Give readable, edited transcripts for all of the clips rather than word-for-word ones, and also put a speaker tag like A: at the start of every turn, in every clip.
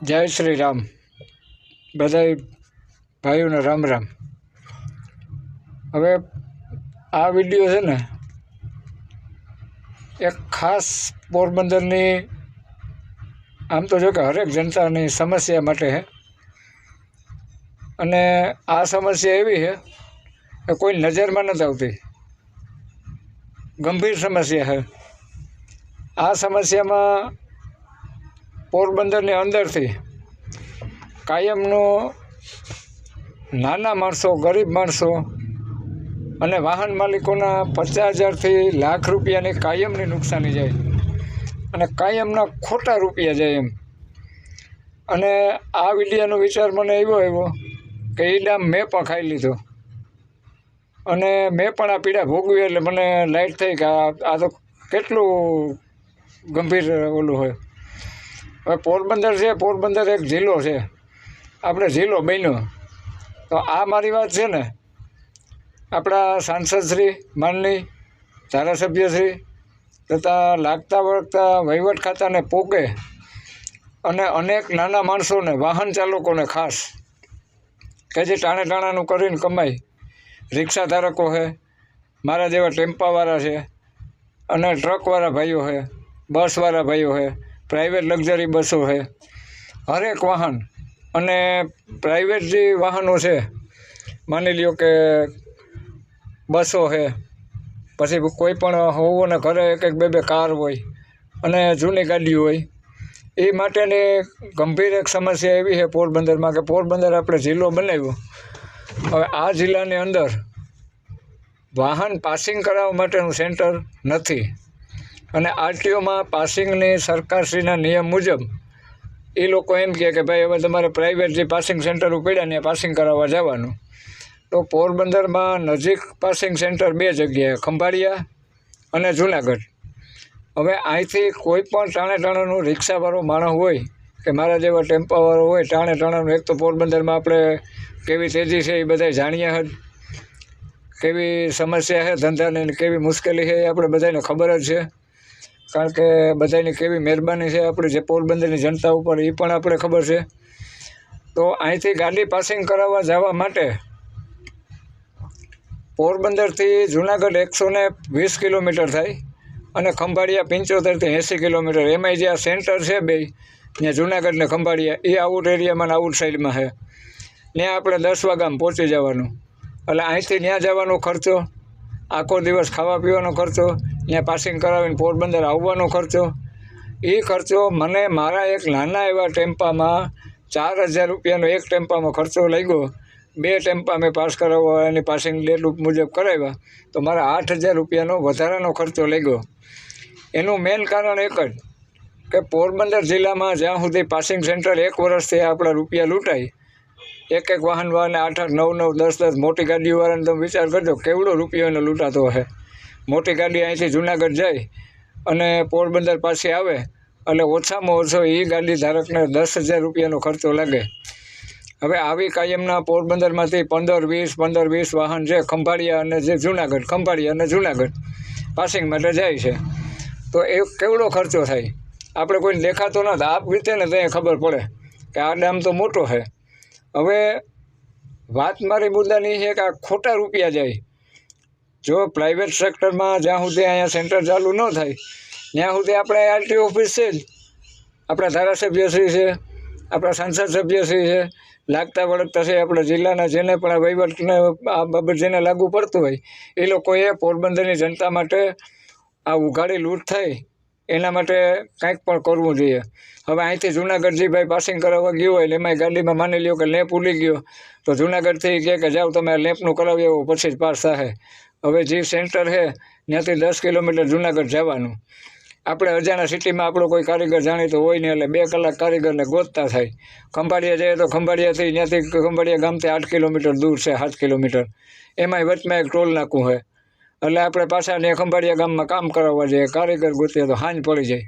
A: જય શ્રી રામ. બધાય ભાઈઓને રામ રામ. હવે આ વિડીયો છે ને એક ખાસ પોરબંદરની, આમ તો જો કે હરેક જનતાની સમસ્યા માટે છે. અને આ સમસ્યા એવી છે કે કોઈ નજરમાં નથી આવતી, ગંભીર સમસ્યા છે. આ સમસ્યામાં પોરબંદરની અંદરથી કાયમનું નાના માણસો, ગરીબ માણસો અને વાહન માલિકોના 50,000થી લાખ રૂપિયાની કાયમની નુકસાની જાય અને કાયમના ખોટા રૂપિયા જાય એમ. અને આ વિડીયાનો વિચાર મને એવો આવ્યો કે એ ડામ મેં પણ ખાઈ લીધો અને મેં પણ આ પીડા ભોગવી, એટલે મને લાઈટ થઈ કે આ તો કેટલું ગંભીર ઓલું હોય. હવે પોરબંદર છે, પોરબંદર એક જિલ્લો છે, આપણે જિલ્લો બન્યો. તો આ મારી વાત છે ને આપણા સાંસદશ્રી, માનની ધારાસભ્યશ્રી તથા લાગતા વળગતા વહીવટ ખાતાને પોગે અને અનેક નાના માણસોને, વાહન ચાલકોને ખાસ, કે જે ટાણાનું કરીને કમાય, રિક્ષા ધારકો છે, મારા જેવા ટેમ્પાવાળા છે અને ટ્રકવાળા ભાઈઓ છે, બસવાળા ભાઈઓ છે, પ્રાઇવેટ લક્ઝરી બસો છે, હરેક વાહન અને પ્રાઇવેટ જે વાહનો છે, માની લ્યો કે બસો છે, પછી કોઈ પણ હોવોને ઘરે એક બે કાર હોય અને જૂની ગાડીઓ હોય, એ માટેની ગંભીર એક સમસ્યા એવી છે પોરબંદરમાં કે પોરબંદર આપણે જિલ્લો બનાવ્યો. હવે આ જિલ્લાની અંદર વાહન પાસિંગ કરાવવા માટેનું સેન્ટર નથી અને આરટીઓમાં પાસિંગની સરકારશ્રીના નિયમ મુજબ એ લોકો એમ કહે કે ભાઈ હવે તમારે પ્રાઇવેટ જે પાસિંગ સેન્ટર પડ્યા ને પાસિંગ કરાવવા જવાનું. તો પોરબંદરમાં નજીક પાસિંગ સેન્ટર બે જગ્યાએ, ખંભાળિયા અને જુનાગઢ. હવે અહીંથી કોઈ પણ ટાણાનું રિક્ષાવાળો માણસ હોય કે મારા જેવા ટેમ્પાવાળો હોય, ટાણાનું, એક તો પોરબંદરમાં આપણે કેવી તેજી છે એ બધા જાણીએ જ, કેવી સમસ્યા છે ધંધાની, કેવી મુશ્કેલી છે એ આપણે બધાને ખબર જ છે. કારણ કે બધાની કેવી મહેરબાની છે આપણી જે પોરબંદરની જનતા ઉપર, એ પણ આપણે ખબર છે. તો અહીંથી ગાડી પાસિંગ કરાવવા જવા માટે પોરબંદરથી જુનાગઢ 120 કિલોમીટર થાય અને ખંભાળિયા 75થી 80 કિલોમીટર. એમાંય જે આ સેન્ટર છે બે, ત્યાં જુનાગઢ ને ખંભાળિયા, એ આઉટ એરિયામાં ને આઉટ સાઈડમાં છે. ત્યાં આપણે 10 વાગ્યામાં પહોંચી જવાનું. એટલે અહીંથી ત્યાં જવાનો ખર્ચો, આખો દિવસ ખાવા પીવાનો ખર્ચો, ત્યાં પાસિંગ કરાવીને પોરબંદર આવવાનો ખર્ચો, એ ખર્ચો મને મારા એક નાના એવા ટેમ્પામાં 4,000 રૂપિયાનો એક ટેમ્પામાં ખર્ચો લાગ્યો. 2 ટેમ્પા મેં પાસ કરાવવા એની પાસિંગ ડેટ મુજબ કરાવ્યા તો મારા 8,000 રૂપિયાનો વધારાનો ખર્ચો લાગ્યો. એનું મેઇન કારણ એક જ કે પોરબંદર જિલ્લામાં જ્યાં સુધી પાસિંગ સેન્ટર 1 વર્ષથી આપણા રૂપિયા લૂંટાય, એક વાહનવાળાને 8-8, 9-9, 10-10, મોટી ગાડીઓવાળાને તમે વિચાર કરજો કેવડો રૂપિયો એને લૂંટાતો હશે. મોટી ગાડી અહીંથી જુનાગઢ જાય અને પોરબંદર પાછી આવે એટલે ઓછામાં ઓછો એ ગાડી ધારકને 10,000 રૂપિયાનો ખર્ચો લાગે. હવે આવી કાયમના પોરબંદરમાંથી 15-20 વાહન છે ખંભાળિયા અને જે જુનાગઢ, ખંભાળિયા અને જુનાગઢ પાસિંગ માટે જાય છે. તો એ કેવડો ખર્ચો થાય આપણે કોઈને દેખાતો નથી. આપ રીતે ને ત્યાં ખબર પડે કે આ ડામ તો મોટો છે. હવે વાત મારી મુદ્દાની છે કે આ ખોટા રૂપિયા જાય. જો પ્રાઇવેટ સેક્ટરમાં જ્યાં સુધી અહીંયા સેન્ટર ચાલુ ન થાય ત્યાં સુધી આપણે આરટીઓ ઓફિસ છે જ, આપણા ધારાસભ્યશ્રી છે, આપણા સાંસદ સભ્યશ્રી છે, લાગતા વળગતા છે આપણા જિલ્લાના, જેને પણ આ વહીવટને આ બાબત જેને લાગુ પડતું હોય એ લોકોએ પોરબંદરની જનતા માટે આ ઉઘાડી લૂંટ થાય એના માટે કાંઈક પણ કરવું જોઈએ. હવે અહીંથી જુનાગઢ ભાઈ પાસિંગ કરાવવા ગયો હોય એટલે એમાંય ગાડીમાં માની લ્યો કે લેમ્પ ઉડી ગયો તો જુનાગઢથી કહે કે જાઓ તમે આ લેમ્પનું કરાવી આવો પછી જ પાસ થાય. હવે જે સેન્ટર છે ત્યાંથી 10 કિલોમીટર જુનાગઢ જવાનું. આપણે અજાણા સિટીમાં આપણો કોઈ કારીગર જાણીતો હોય નહીં એટલે 2 કલાક કારીગરને ગોતતા થાય. ખંભાળિયા જઈએ તો ખંભાળિયાથી ત્યાંથી ખંભાળિયા ગામથી 8 કિલોમીટર દૂર છે, 7 કિલોમીટર. એમાંય વચમાં એક ટોલ નાકું છે એટલે આપણે પાછા ને ખંભાળિયા ગામમાં કામ કરાવવા જઈએ, કારીગર ગોતીએ તો હાંજ પડી જાય.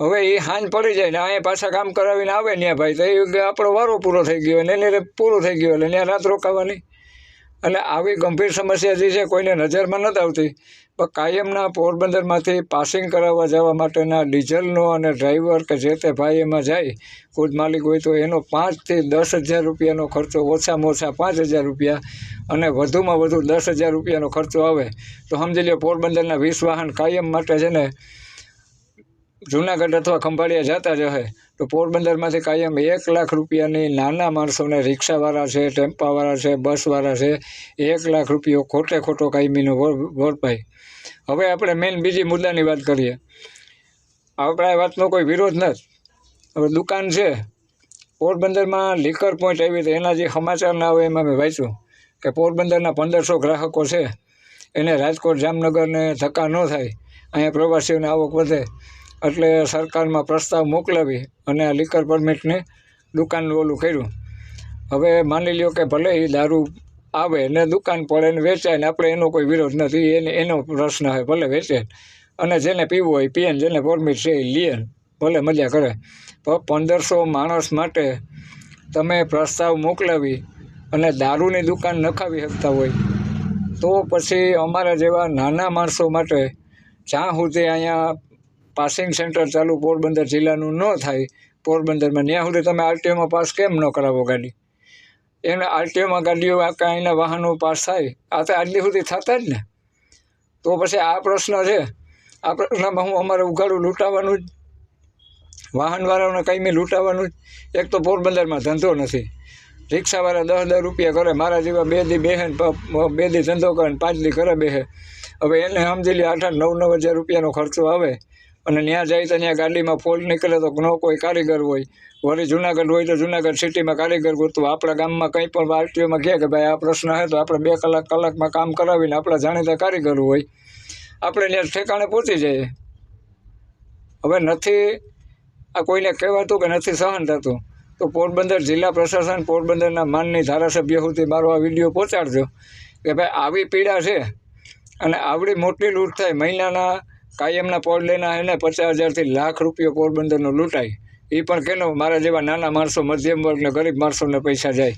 A: હવે એ હાંજ પડી જાય ને અહીંયા પાછા કામ કરાવીને આવે ત્યાં ભાઈ તો એ આપણો વારો પૂરો થઈ ગયો અને એને પૂરો થઈ ગયો એટલે ત્યાં રાત રોકાવાની. એટલે આવી ગંભીર સમસ્યા જે છે કોઈને નજરમાં નથી આવતી, પણ કાયમના પોરબંદરમાંથી પાસિંગ કરાવવા જવા માટેના ડીઝલનો અને ડ્રાઈવર કે જે તે ભાઈ એમાં જાય, ખુદ માલિક હોય તો એનો 5 થી 10,000 રૂપિયાનો ખર્ચો, ઓછામાં ઓછા 5,000 રૂપિયા અને વધુમાં વધુ 10,000 રૂપિયાનો ખર્ચો આવે. તો સમજી લો પોરબંદરના 20 વાહન કાયમ માટે છે ને જૂનાગઢ અથવા ખંભાળિયા જતા જ હશે, તો પોરબંદરમાંથી કાયમ 1 લાખ રૂપિયાની નાના માણસોને, રિક્ષાવાળા છે, ટેમ્પાવાળા છે, બસવાળા છે, 1 લાખ રૂપિયો ખોટો કાયમીનો ભરપાઈ. હવે આપણે મેઇન બીજી મુદ્દાની વાત કરીએ. આપણે આ વાતનો કોઈ વિરોધ નથી. હવે દુકાન છે પોરબંદરમાં, લીકર પોઈન્ટ આવી, તો એના જે સમાચાર ના આવે એમાં મેં વાંચ્યું કે પોરબંદરના 1500 ગ્રાહકો છે, એને રાજકોટ, જામનગરને ધક્કા ન થાય, અહીંયા પ્રવાસીઓની આવક વધે, એટલે સરકારમાં પ્રસ્તાવ મોકલાવી અને આ લીકર પરમિટની દુકાનનું ઓલું કર્યું. હવે માની લ્યો કે ભલે એ દારૂ આવે ને દુકાન પડે ને વેચાય ને, આપણે એનો કોઈ વિરોધ નથી, એનો પ્રશ્ન છે, ભલે વેચે અને જેને પીવું હોય પીએ, જેને પરમિટ છે એ લે, ભલે મજા કરે. પણ 1500 માણસ માટે તમે પ્રસ્તાવ મોકલાવી અને દારૂની દુકાન નખાવી શકતા હોય, તો પછી અમારા જેવા નાના માણસો માટે જ્યાં સુધી અહીંયા પાસિંગ સેન્ટર ચાલુ પોરબંદર જિલ્લાનું ન થાય પોરબંદરમાં, ત્યાં સુધી તમે આરટીઓમાં પાસ કેમ ન કરાવો ગાડી? એને આરટીઓમાં ગાડીઓ અહીંના વાહનો પાસ થાય, આ તો આજલી સુધી થતા જ ને. તો પછી આ પ્રશ્ન છે, આ પ્રશ્નમાં હું અમારે ઉઘાડું લૂંટાવાનું જ, વાહનવાળાઓને કાયમી લૂંટાવાનું જ. એક તો પોરબંદરમાં ધંધો નથી, રિક્ષાવાળા 10-10 રૂપિયા કરે, મારા જેવા 2 દી બેહે, 2 દી ધંધો કરે ને 5 દી ઘરે બેહે. હવે એને સમજી લે 8-9 હજાર રૂપિયાનો ખર્ચો આવે, અને ત્યાં જાય તો ત્યાં ગાડીમાં ફોલ્ટ નીકળે તો ન કોઈ કારીગર હોય, વળી જુનાગઢ હોય તો જુનાગઢ સિટીમાં કારીગર ગોતવું. આપણા ગામમાં કંઈ પણ આરટીઓમાં કહે કે ભાઈ આ પ્રશ્ન છે તો આપણે 2 કલાકમાં કામ કરાવીને આપણા જાણીતા કારીગર હોય, આપણે ત્યાં ઠેકાણે પહોંચી જઈએ. હવે નથી આ કોઈને કહેવાતું કે નથી સહન થતું, તો પોરબંદર જિલ્લા પ્રશાસન, પોરબંદરના માનની ધારાસભ્ય સુધી મારો આ વિડીયો પહોંચાડજો કે ભાઈ આવી પીડા છે અને આવડી મોટી લૂંટ થાય. મહિનાના કાયમના પોડ લેના એને 50,000 થી લાખ રૂપિયો પોરબંદરનો લૂંટાય. એ પણ કેનો? મારા જેવા નાના માણસો, મધ્યમ વર્ગને, ગરીબ માણસોને પૈસા જાય.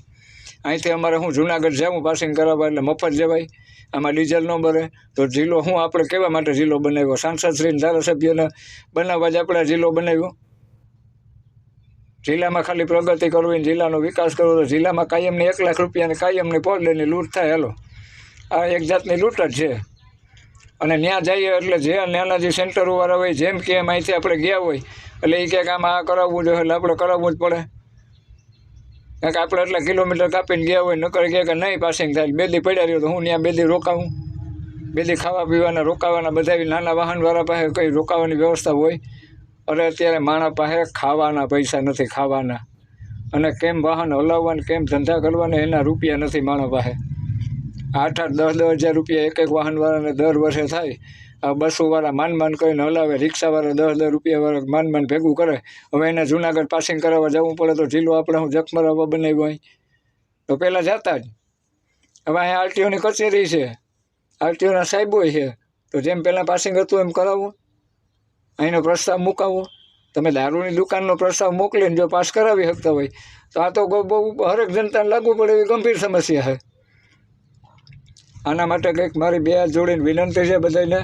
A: અહીંથી અમારે હું જુનાગઢ જાઉં પાસિંગ કરાવવા, એટલે મફત જવાય, આમાં ડીઝલ ન ભરે. તો જિલ્લો હું આપણે કેવા માટે જિલ્લો બનાવ્યો? સાંસદશ્રી, ધારાસભ્યને બનાવવા જ આપણે જિલ્લો બનાવ્યો. જિલ્લામાં ખાલી પ્રગતિ કરવી, જિલ્લાનો વિકાસ કરવો, તો જિલ્લામાં કાયમની 1 લાખ રૂપિયાની કાયમની પોડલેની લૂંટ થાય. હાલો, આ એક જાતની લૂંટ જ છે. અને ત્યાં જઈએ એટલે જે નાના જે સેન્ટરોવાળા હોય, જેમ કે એમ અહીંથી આપણે ગયા હોય એટલે એ કહે કે આમાં આ કરાવવું જોઈએ, એટલે આપણે કરાવવું જ પડે. કારણ કે આપણે એટલા કિલોમીટર કાપીને ગયા હોય, નકર કહે કે નહીં પાસિંગ થાય, 2 દી પડ્યા રહ્યો તો હું ત્યાં 2 દી રોકાવું. 2 દી ખાવા પીવાના, રોકાવાના, બધા નાના વાહનવાળા પાસે કંઈ રોકાવાની વ્યવસ્થા હોય? અરે અત્યારે માણસ પાસે ખાવાના પૈસા નથી, ખાવાના, અને કેમ વાહન હલાવવાના, કેમ ધંધા કરવાના એના રૂપિયા નથી માણસ પાસે. 8-10 હજાર રૂપિયા એક વાહનવાળાને દર વર્ષે થાય. આ બસોવાળા માંડ કરીને હલાવે, રિક્ષાવાળા 10 રૂપિયાવાળા માંડ ભેગું કરે. હવે એને જુનાગઢ પાસિંગ કરાવવા જવું પડે તો જિલ્લો આપણે હું જખમરાવવા બનાવ્યો અહીં, તો પહેલાં જતા જ. હવે અહીંયા આરટીઓની કચેરી છે, આરટીઓના સાહેબો છે, તો જેમ પહેલાં પાસિંગ હતું એમ કરાવવું, અહીંનો પ્રસ્તાવ મુકાવો. તમે દારૂની દુકાનનો પ્રસ્તાવ મોકલીને જો પાસ કરાવી શકતા હોય તો આ તો બહુ હરેક જનતાને લાગુ પડે એવી ગંભીર સમસ્યા છે. આના માટે કંઈક મારી 2 હાથ જોડીને વિનંતી છે બધાને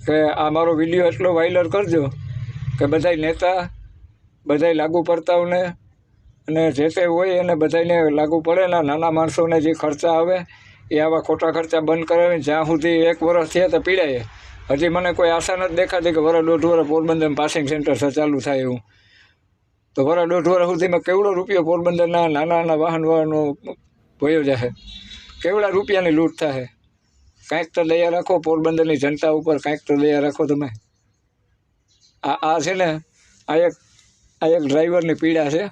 A: કે આ મારો વિડીયો એટલો વાયરલ કરજો કે બધા નેતા, બધા લાગુ પડતાઓને અને જે તે હોય એને બધાને લાગુ પડે ને. નાના માણસોને જે ખર્ચા આવે એ આવા ખોટા ખર્ચા બંધ કરાવીને, જ્યાં સુધી 1 વર્ષ થયા તો પીડાય. હજી મને કોઈ આશા નથી દેખાતી કે 1-1.5 વર્ષ પોરબંદર પાસિંગ સેન્ટર ચાલુ થાય એવું. તો 1-1.5 વર્ષ સુધીમાં કેવડો રૂપિયો પોરબંદરના નાના વાહનવાળાનો ભયો જશે, કેવડા રૂપિયાની લૂંટ થાય. કાંઈક તો દયા રાખો પોરબંદરની જનતા ઉપર, કાંઈક તો દયા રાખો તમે. આ છે ને, આ એક ડ્રાઈવરની પીડા છે,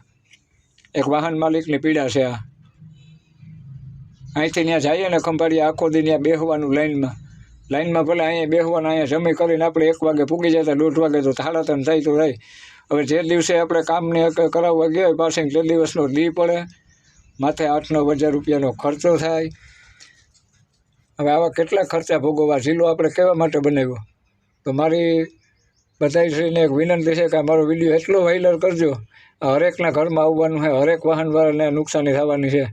A: એક વાહન માલિકની પીડા છે. આ અહીંથી ત્યાં જઈએ ને ખંભાળિયા, આખો દી ત્યાં બેસવાનું લાઈનમાં ભલે અહીંયા બેસવાના, અહીંયા જમી કરીને આપણે 1 વાગે પૂગી જતા, 1:30 વાગે તો 3:30 થાય તો થાય. હવે જે દિવસે આપણે કામને કરાવવા ગયા હોય પાસિંગ, તે દિવસનો દી પડે, માથે 8-9 હજાર રૂપિયાનો ખર્ચો થાય. હવે આવા કેટલા ખર્ચા ભોગવવા? જિલ્લો આપણે કેવા માટે બનાવ્યો? તો મારી બધાને એક વિનંતી છે કે મારો વિડીયો એટલો વાયરલ કરજો. હરેકના ઘરમાં આવવાનું છે, હરેક વાહનવાળાને નુકસાની થવાની છે.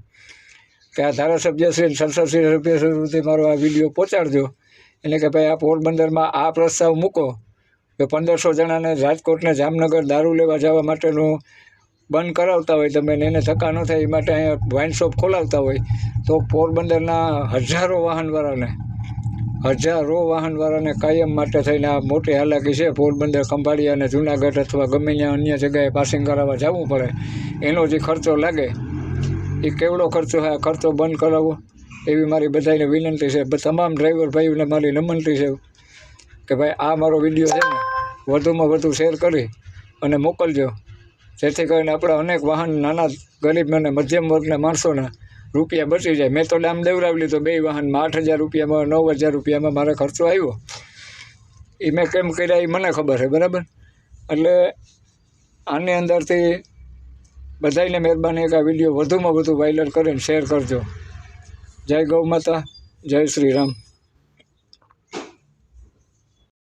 A: કે આ ધારાસભ્યશ્રી સંસદશ્રી સભ્ય સુધી મારો આ વિડીયો પહોંચાડજો, એટલે કે ભાઈ આ પોરબંદરમાં આ પ્રસ્તાવ મૂકો કે 1500 જણાને રાજકોટને જામનગર દારૂ લેવા જવા માટેનું બંધ કરાવતા હોય તમે, એને ધક્કા ન થાય એ માટે અહીંયા વાઇન શોપ ખોલાવતા હોય, તો પોરબંદરના હજારો વાહનવાળાને કાયમ માટે થઈને આ મોટી હાલાકી છે. પોરબંદર, ખંભાળિયા અને જૂનાગઢ અથવા ગમે ત્યાં અન્ય જગ્યાએ પાસિંગ કરાવવા જવું પડે, એનો જે ખર્ચો લાગે એ કેવડો ખર્ચો છે, આ ખર્ચો બંધ કરાવો એવી મારી બધાને વિનંતી છે. તમામ ડ્રાઈવર ભાઈઓને મારી વિનંતી છે કે ભાઈ આ મારો વિડીયો છે ને વધુમાં વધુ શેર કરી અને મોકલજો, જેથી કરીને આપણા અનેક વાહન નાના ગરીબ અને મધ્યમ વર્ગના માણસોના રૂપિયા બચી જાય. મેં તો ડામ દેવડાવી તો 2 વાહનમાં 8000 રૂપિયામાં 9000 રૂપિયામાં મારે ખર્ચો આવ્યો. એ મેં કેમ કર્યા એ મને ખબર છે, બરાબર. એટલે આની અંદરથી બધાને મહેરબાની એક આ વિડીયો વધુમાં વધુ વાયરલ કરીને શેર કરજો. જય ગૌ માતા, જય શ્રી રામ.